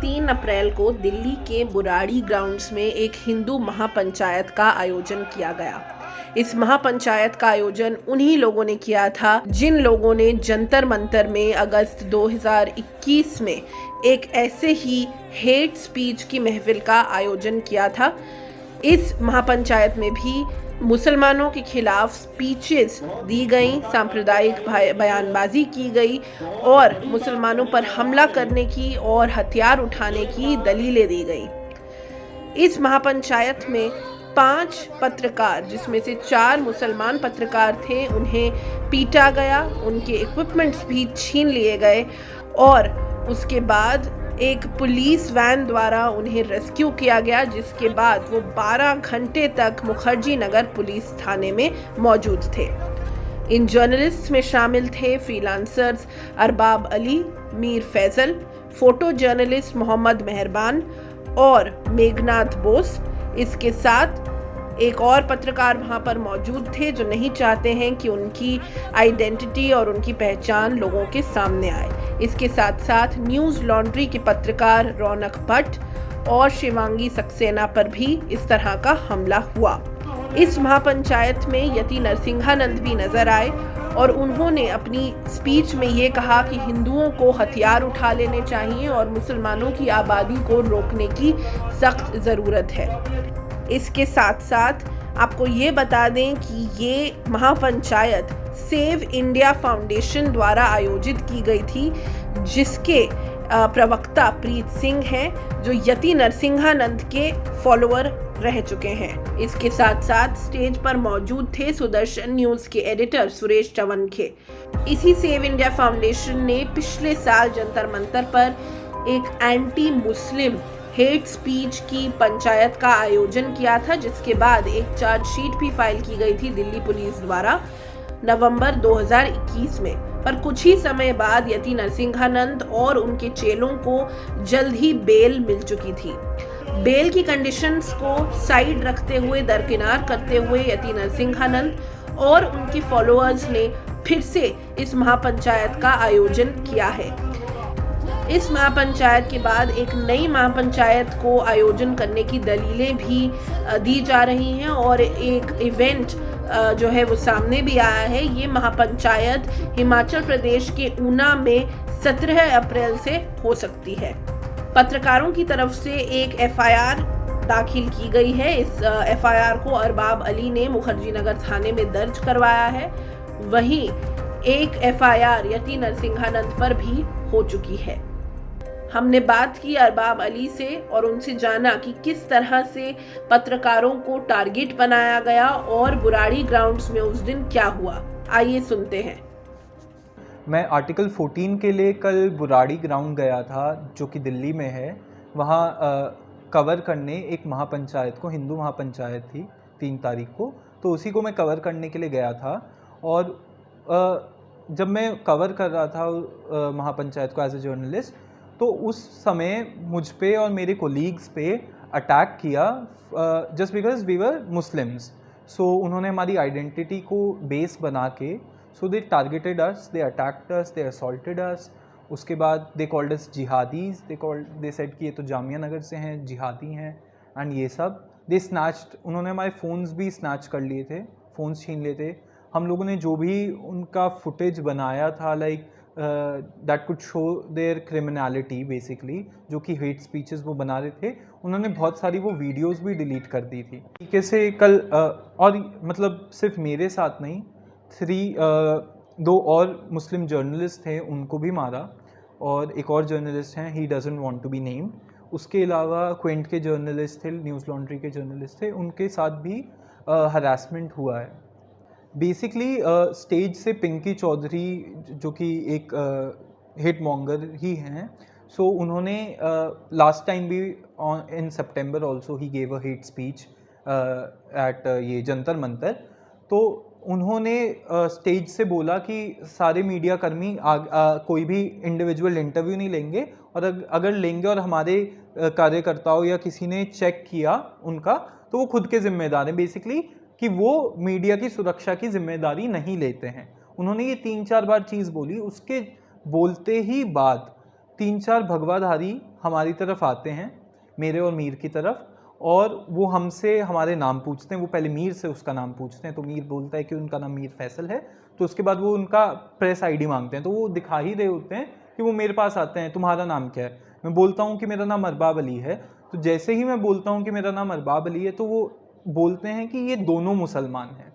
3 अप्रैल को दिल्ली के बुराड़ी ग्राउंड्स में एक हिंदू महापंचायत का आयोजन किया गया। इस महापंचायत का आयोजन उन्हीं लोगों ने किया था जिन लोगों ने जंतर मंतर में अगस्त 2021 में एक ऐसे ही हेट स्पीच की महफिल का आयोजन किया था। इस महापंचायत में भी मुसलमानों के खिलाफ स्पीचेस दी गई, सांप्रदायिक बयानबाजी की गई और मुसलमानों पर हमला करने की और हथियार उठाने की दलीलें दी गई। इस महापंचायत में 5 पत्रकार, जिसमें से 4 मुसलमान पत्रकार थे, उन्हें पीटा गया, उनके इक्विपमेंट्स भी छीन लिए गए और उसके बाद एक पुलिस वैन द्वारा उन्हें रेस्क्यू किया गया, जिसके बाद वो 12 घंटे तक मुखर्जी नगर पुलिस थाने में मौजूद थे। इन जर्नलिस्ट में शामिल थे freelancers Arbab Ali, Mir Faisal, photo journalist Mohammad Meharban और मेघनाथ बोस। इसके साथ एक और पत्रकार वहाँ पर मौजूद थे जो नहीं चाहते हैं कि उनकी आइडेंटिटी और उनकी पहचान लोगों के सामने आए। इसके साथ साथ न्यूज़ लॉन्ड्री के पत्रकार रौनक भट्ट और शिवांगी सक्सेना पर भी इस तरह का हमला हुआ। इस महापंचायत में यति नरसिंहानंद भी नजर आए और उन्होंने अपनी स्पीच में ये कहा कि हिंदुओं को हथियार उठा लेने चाहिए और मुसलमानों की आबादी को रोकने की सख्त ज़रूरत है। इसके साथ साथ आपको ये बता दें कि ये महापंचायत सेव इंडिया फाउंडेशन द्वारा आयोजित की गई थी, जिसके प्रवक्ता प्रीत सिंह हैं, जो यति नरसिंहानंद के फॉलोअर रह चुके हैं। इसके साथ साथ स्टेज पर मौजूद थे सुदर्शन न्यूज़ के एडिटर सुरेश चवनखे। इसी सेव इंडिया फाउंडेशन ने पिछले साल जंतर मंतर पर एक एंटी मुस्लिम हेट स्पीच की पंचायत का आयोजन किया था, जिसके बाद एक चार्जशीट भी फाइल की गई थी दिल्ली पुलिस द्वारा नवंबर 2021 में। पर कुछ ही समय बाद यति नरसिंहानंद और उनके चेलों को जल्द ही बेल मिल चुकी थी। बेल की कंडीशंस को साइड रखते हुए, दरकिनार करते हुए यति नरसिंहानंद और उनके फॉलोअर्स ने फिर से इस महापंचायत का आयोजन किया है। इस महापंचायत के बाद एक नई महापंचायत को आयोजन करने की दलीलें भी दी जा रही हैं और एक इवेंट जो है वो सामने भी आया है। ये महापंचायत हिमाचल प्रदेश के ऊना में 17 अप्रैल से हो सकती है। पत्रकारों की तरफ से एक एफआईआर दाखिल की गई है। इस एफआईआर को अरबाब अली ने मुखर्जी नगर थाने में दर्ज करवाया है। वहीं एक एफआईआर यति नरसिंहानंद पर भी हो चुकी है। हमने बात की अरबाब अली से और उनसे जाना कि किस तरह से पत्रकारों को टारगेट बनाया गया और बुराड़ी ग्राउंड्स में उस दिन क्या हुआ। आइए सुनते हैं। मैं आर्टिकल 14 के लिए कल बुराड़ी ग्राउंड गया था, जो कि दिल्ली में है। वहाँ कवर करने एक महापंचायत को, हिंदू महापंचायत थी 3 तारीख को, तो उसी को मैं कवर करने के लिए गया था। और जब मैं कवर कर रहा था महापंचायत को एज ए जर्नलिस्ट, तो उस समय मुझ पे और मेरे कोलीग्स पे अटैक किया just because we were Muslims. सो उन्होंने हमारी आइडेंटिटी को बेस बना के so they targeted us, they attacked us, they assaulted us. उसके बाद they called us jihadis, they said कि ये तो जामिया नगर से हैं, जिहादी हैं एंड ये सब। दे स्नैच्ड, उन्होंने हमारे फ़ोन्स भी स्नैच कर लिए थे, फ़ोन्स छीन लिए थे। हम लोगों ने जो भी उनका फुटेज बनाया था, like that could show their criminality basically, जो कि हेट स्पीचेस वो बना रहे थे, उन्होंने बहुत सारी वो वीडियोस भी डिलीट कर दी थी। तरीके से कल और मतलब सिर्फ मेरे साथ नहीं, 2 और मुस्लिम जर्नलिस्ट थे, उनको भी मारा। और एक और जर्नलिस्ट हैं, he doesn't want to be named. उसके अलावा क्विंट के जर्नलिस्ट थे, न्यूज़ लॉन्ड्री के जर्नलिस्ट थे, उनके साथ भी हरासमेंट हुआ है। बेसिकली स्टेज से पिंकी चौधरी, जो कि एक हिट मॉन्गर ही हैं, सो उन्होंने लास्ट टाइम भी in September also he gave a hate speech at ये जंतर मंतर। तो उन्होंने स्टेज से बोला कि सारे मीडिया कर्मी कोई भी इंडिविजुअल इंटरव्यू नहीं लेंगे, और अगर लेंगे और हमारे कार्यकर्ताओं या किसी ने चेक किया उनका, तो वो खुद के जिम्मेदार हैं। बेसिकली कि वो मीडिया की सुरक्षा की जिम्मेदारी नहीं लेते हैं। उन्होंने ये 3-4 बार चीज़ बोली। उसके बोलते ही बाद 3-4 भगवाधारी हमारी तरफ आते हैं, मेरे और मीर की तरफ, और वो हमसे हमारे नाम पूछते हैं। वो पहले मीर से उसका नाम पूछते हैं, तो मीर बोलता है कि उनका नाम मीर फैसल है। तो उसके बाद वो उनका प्रेस आईडी मांगते हैं, तो वो दिखा ही रहे होते हैं कि वो मेरे पास आते हैं, तुम्हारा नाम क्या है। मैं बोलता हूँ कि मेरा नाम अरबाब अली है। तो जैसे ही मैं बोलता हूँ कि मेरा नाम अरबाब अली है, तो वो बोलते हैं कि ये दोनों मुसलमान हैं।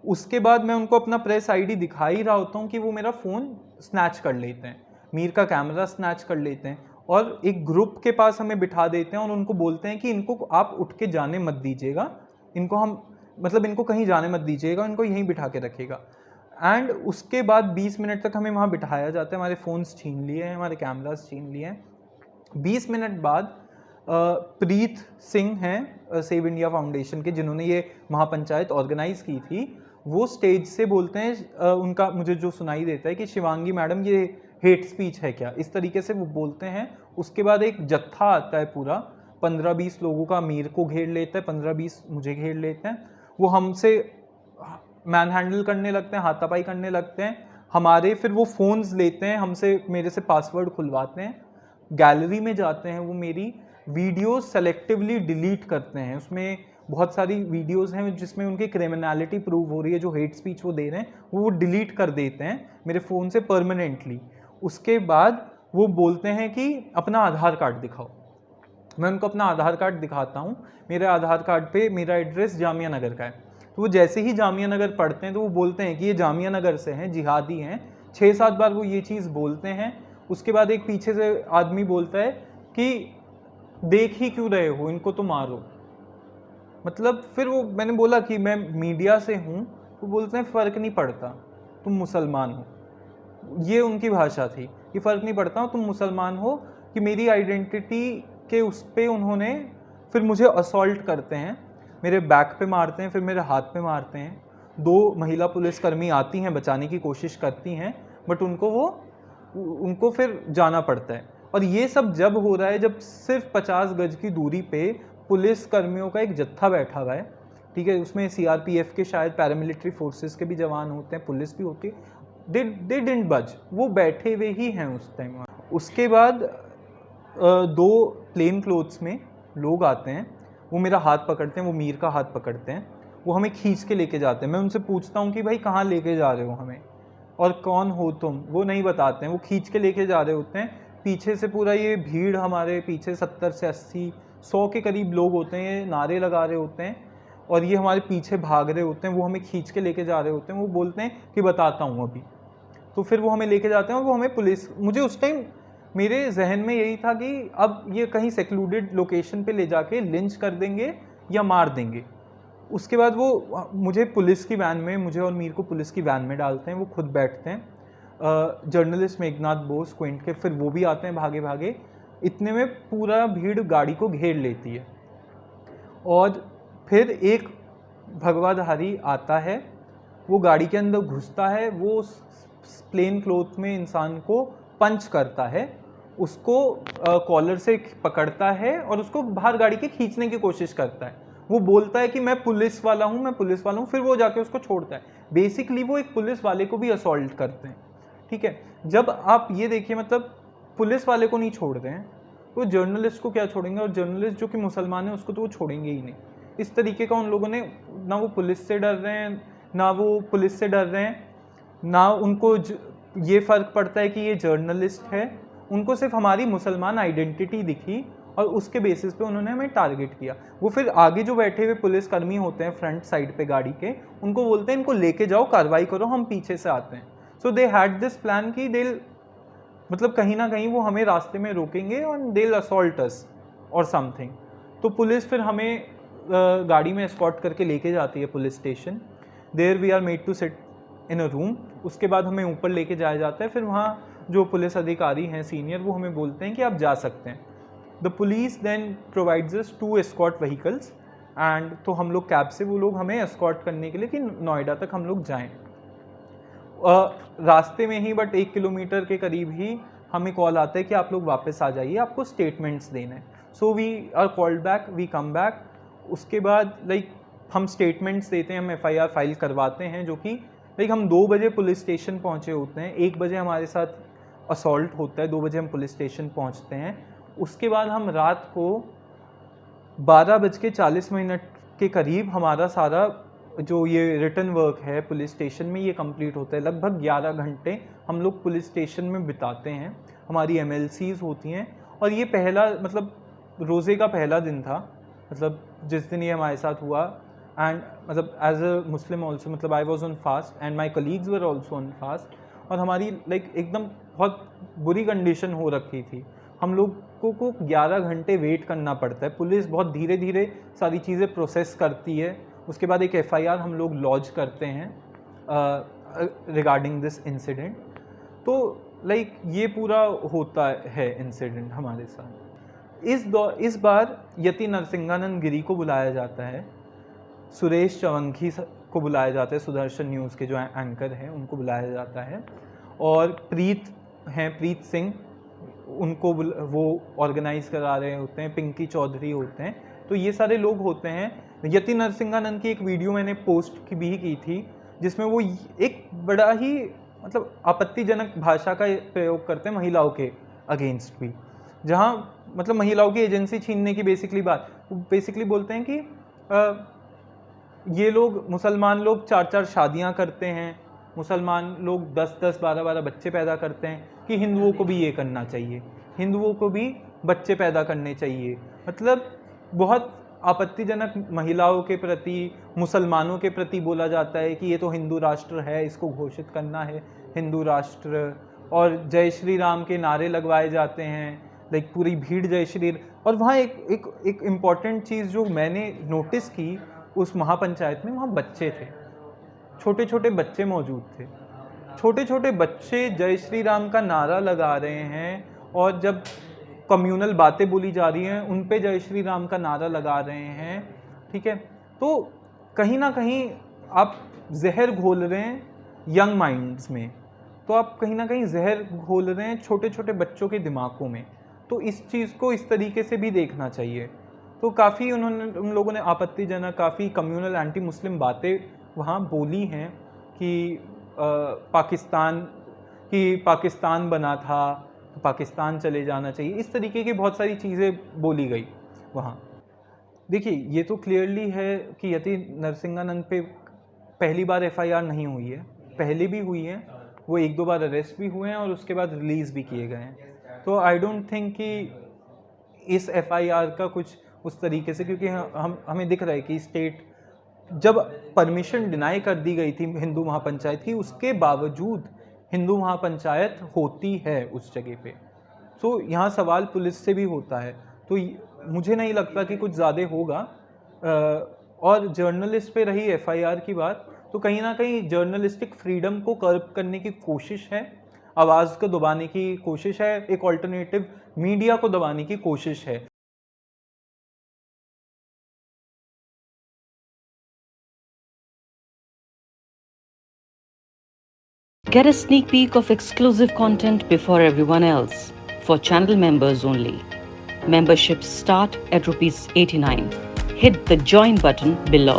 उसके बाद मैं उनको अपना प्रेस आईडी दिखा ही रहा होता हूँ कि वो मेरा फ़ोन स्नैच कर लेते हैं, मीर का कैमरा स्नैच कर लेते हैं, और एक ग्रुप के पास हमें बिठा देते हैं और उनको बोलते हैं कि इनको आप उठ के जाने मत दीजिएगा, इनको हम इनको कहीं जाने मत दीजिएगा, इनको यहीं बिठा के रखिएगा। एंड उसके बाद 20 मिनट तक हमें वहाँ बिठाया जाता है। हमारे फ़ोन्स छीन लिए हैं, हमारे कैमरास छीन लिए हैं। 20 मिनट बाद प्रीत सिंह हैं सेव इंडिया फाउंडेशन के, जिन्होंने ये महापंचायत ऑर्गेनाइज़ की थी, वो स्टेज से बोलते हैं, उनका मुझे जो सुनाई देता है कि शिवांगी मैडम ये हेट स्पीच है क्या, इस तरीके से वो बोलते हैं। उसके बाद एक जत्था आता है पूरा 15-20 लोगों का, मीर को घेर लेता है, 15-20 मुझे घेर लेते हैं। वो हमसे मैन हैंडल करने लगते हैं, हाथापाई करने लगते हैं हमारे। फिर वो फ़ोन्स लेते हैं हमसे, मेरे से पासवर्ड खुलवाते हैं, गैलरी में जाते हैं, वो मेरी वीडियोस सेलेक्टिवली डिलीट करते हैं। उसमें बहुत सारी वीडियोस हैं जिसमें उनकी क्रिमिनलिटी प्रूव हो रही है, जो हेट स्पीच वो दे रहे हैं वो डिलीट कर देते हैं मेरे फ़ोन से परमानेंटली। उसके बाद वो बोलते हैं कि अपना आधार कार्ड दिखाओ। मैं उनको अपना आधार कार्ड दिखाता हूँ। मेरे आधार कार्ड पे मेरा एड्रेस जामिया नगर का है। तो वो जैसे ही जामिया नगर पढ़ते हैं तो वो बोलते हैं कि ये जामिया नगर से हैं, जिहादी हैं। 6-7 बार वो ये चीज़ बोलते हैं। उसके बाद एक पीछे से आदमी बोलता है कि देख ही क्यों रहे हो, इनको तो मारो। फिर वो, मैंने बोला कि मैं मीडिया से हूँ, तो बोलते हैं फ़र्क नहीं पड़ता, तुम मुसलमान हो। ये उनकी भाषा थी कि फ़र्क नहीं पड़ता तुम मुसलमान हो, कि मेरी आइडेंटिटी के उस पर उन्होंने फिर मुझे असॉल्ट करते हैं, मेरे बैक पे मारते हैं, फिर मेरे हाथ पे मारते हैं। 2 महिला पुलिसकर्मी आती हैं, बचाने की कोशिश करती हैं, बट उनको फिर जाना पड़ता है। और ये सब जब हो रहा है, जब सिर्फ 50 गज की दूरी पे पुलिस कर्मियों का एक जत्था बैठा हुआ है, ठीक है, उसमें CRPF के शायद पैरामिलिट्री फोर्सेस के भी जवान होते हैं, पुलिस भी होती है। दे डिडंट बज, वो बैठे हुए ही हैं उस टाइम। उसके बाद 2 प्लेन क्लोथ्स में लोग आते हैं, वो मेरा हाथ पकड़ते हैं, वो मीर का हाथ पकड़ते हैं, वो हमें खींच के लेके जाते हैं। मैं उनसे पूछता हूँ कि भाई कहाँ लेके जा रहे हो हमें, और कौन हो तुम, वो नहीं बताते हैं। वो खींच के लेके जा रहे होते हैं, पीछे से पूरा ये भीड़ हमारे पीछे 70 से 80 100 के करीब लोग होते हैं, ये नारे लगा रहे होते हैं और ये हमारे पीछे भाग रहे होते हैं। वो हमें खींच के लेके जा रहे होते हैं। वो बोलते हैं कि बताता हूँ अभी। तो फिर वो हमें लेके जाते हैं और वो हमें पुलिस, मुझे उस टाइम मेरे जहन में यही था कि अब ये कहीं सेक्लूडेड लोकेशन पे ले जाके लिंच कर देंगे या मार देंगे। उसके बाद वो मुझे पुलिस की वैन में, मुझे और मीर को पुलिस की वैन में डालते हैं। वो खुद बैठते हैं। जर्नलिस्ट मेघनाथ बोस क्विंट के, फिर वो भी आते हैं भागे भागे। इतने में पूरा भीड़ गाड़ी को घेर लेती है और फिर एक भगवाधारी आता है, वो गाड़ी के अंदर घुसता है, वो प्लेन क्लोथ में इंसान को पंच करता है, उसको कॉलर से पकड़ता है और उसको बाहर गाड़ी के खींचने की कोशिश करता है। वो बोलता है कि मैं पुलिस वाला हूँ, मैं पुलिस वाला हूँ, फिर वो जाके उसको छोड़ता है। बेसिकली वो एक पुलिस वाले को भी असॉल्ट करते हैं, ठीक है। जब आप ये देखिए, पुलिस वाले को नहीं छोड़ रहे हैं, वो जर्नलिस्ट को क्या छोड़ेंगे, और जर्नलिस्ट जो कि मुसलमान है उसको तो वो छोड़ेंगे ही नहीं। इस तरीके का उन लोगों ने, ना वो पुलिस से डर रहे हैं, ना वो पुलिस से डर रहे हैं, ना उनको ये फ़र्क पड़ता है कि ये जर्नलिस्ट है। उनको सिर्फ हमारी मुसलमान आइडेंटिटी दिखी और उसके बेसिस पे उन्होंने हमें टारगेट किया। वो फिर आगे जो बैठे हुए पुलिसकर्मी होते हैं फ्रंट साइड पे गाड़ी के, उनको बोलते हैं इनको लेके जाओ, कार्रवाई करो, हम पीछे से आते हैं। सो दे हैड दिस प्लान कि दे कहीं ना कहीं वो हमें रास्ते में रोकेंगे और दे असॉल्ट अस और समथिंग। तो पुलिस फिर हमें गाड़ी में एस्कॉर्ट करके लेके जाती है police station. There we are made to sit in a room. उसके बाद हमें ऊपर लेके जाया जाता है। फिर वहाँ जो पुलिस अधिकारी हैं सीनियर, वो हमें बोलते हैं कि आप जा सकते हैं। The police then provides us 2 escort vehicles and, तो हम लोग कैब से, वो लोग हमें एस्कॉर्ट करने के लिए कि नोएडा तक हम लोग जाएँ। रास्ते में ही, बट 1 किलोमीटर के करीब ही हमें कॉल आता है कि आप लोग वापस आ जाइए, आपको स्टेटमेंट्स देने हैं। So we are called back, we come back. उसके बाद हम स्टेटमेंट्स देते हैं, हम FIR फाइल करवाते हैं, जो कि हम 2 बजे पुलिस स्टेशन पहुंचे होते हैं। 1 बजे हमारे साथ असॉल्ट होता है, 2 बजे हम पुलिस स्टेशन पहुंचते हैं। उसके बाद हम रात को 12:40 के करीब हमारा सारा जो ये रिटर्न वर्क है पुलिस स्टेशन में ये कंप्लीट होता है। लगभग 11 घंटे हम लोग पुलिस स्टेशन में बिताते हैं। हमारी MLCs होती हैं और ये पहला मतलब रोज़े का पहला दिन था, मतलब जिस दिन ये हमारे साथ हुआ। एंड मतलब एज अ मुस्लिम ऑल्सो, मतलब I was on fast and my colleagues were also on fast. और हमारी एकदम बहुत बुरी कंडीशन हो रखी थी। हम लोग को 11 घंटे वेट करना पड़ता है। पुलिस बहुत धीरे धीरे सारी चीज़ें प्रोसेस करती है। उसके बाद एक FIR हम लोग लॉन्च करते हैं रिगार्डिंग दिस इंसिडेंट। तो ये पूरा होता है इंसिडेंट हमारे साथ। इस बार यति नरसिंहानंद गिरी को बुलाया जाता है, सुरेश चवंगी को बुलाया जाता है, सुदर्शन न्यूज़ के जो एंकर हैं उनको बुलाया जाता है, और प्रीत सिंह उनको वो ऑर्गेनाइज करा रहे होते हैं, पिंकी चौधरी होते हैं। तो ये सारे लोग होते हैं। यति नरसिंहानंद की एक वीडियो मैंने पोस्ट भी की थी जिसमें वो एक बड़ा ही मतलब आपत्तिजनक भाषा का प्रयोग करते हैं महिलाओं के अगेंस्ट भी, जहाँ मतलब महिलाओं की एजेंसी छीनने की बेसिकली बोलते हैं कि ये लोग मुसलमान लोग 4-4 शादियाँ करते हैं, मुसलमान लोग 10-10 12-12 बच्चे पैदा करते हैं, कि हिंदुओं को भी ये करना चाहिए, हिंदुओं को भी बच्चे पैदा करने चाहिए। मतलब बहुत आपत्तिजनक महिलाओं के प्रति, मुसलमानों के प्रति बोला जाता है कि ये तो हिंदू राष्ट्र है, इसको घोषित करना है हिंदू राष्ट्र। और जय श्री राम के नारे लगवाए जाते हैं, पूरी भीड़ जय श्री। और वहाँ एक इम्पॉर्टेंट चीज़ जो मैंने नोटिस की उस महापंचायत में, वहाँ बच्चे थे, छोटे छोटे बच्चे मौजूद थे। छोटे छोटे बच्चे जय श्री राम का नारा लगा रहे हैं, और जब कम्युनल बातें बोली जा रही हैं उन पे जय श्री राम का नारा लगा रहे हैं, ठीक है। तो कहीं ना कहीं आप जहर घोल रहे हैं यंग माइंड्स में, तो आप कहीं ना कहीं जहर घोल रहे हैं छोटे छोटे बच्चों के दिमागों में। तो इस चीज़ को इस तरीके से भी देखना चाहिए। तो काफ़ी उन लोगों ने आपत्तिजनक, काफ़ी कम्युनल एंटी मुस्लिम बातें वहाँ बोली हैं कि पाकिस्तान बना था, पाकिस्तान चले जाना चाहिए, इस तरीके की बहुत सारी चीज़ें बोली गई वहाँ। देखिए, ये तो क्लियरली है कि यति नरसिंहानंद पे पहली बार FIR नहीं हुई है, पहले भी हुई है, वो 1-2 बार अरेस्ट भी हुए हैं और उसके बाद रिलीज़ भी किए गए हैं। तो आई डोंट थिंक कि इस FIR का कुछ उस तरीके से, क्योंकि हमें दिख रहा है कि स्टेट जब परमिशन डिनाई कर दी गई थी हिंदू महापंचायत की, उसके बावजूद हिंदू महापंचायत होती है उस जगह पे। तो यहाँ सवाल पुलिस से भी होता है। तो मुझे नहीं लगता कि कुछ ज़्यादा होगा। और जर्नलिस्ट पे रही FIR की बात, तो कहीं ना कहीं जर्नलिस्टिक फ्रीडम को कर्ब करने की कोशिश है, आवाज़ को दबाने की कोशिश है, एक ऑल्टरनेटिव मीडिया को दबाने की कोशिश है। Get a sneak peek of exclusive content before everyone else. For channel members only. Memberships start at ₹89. Hit the join button below.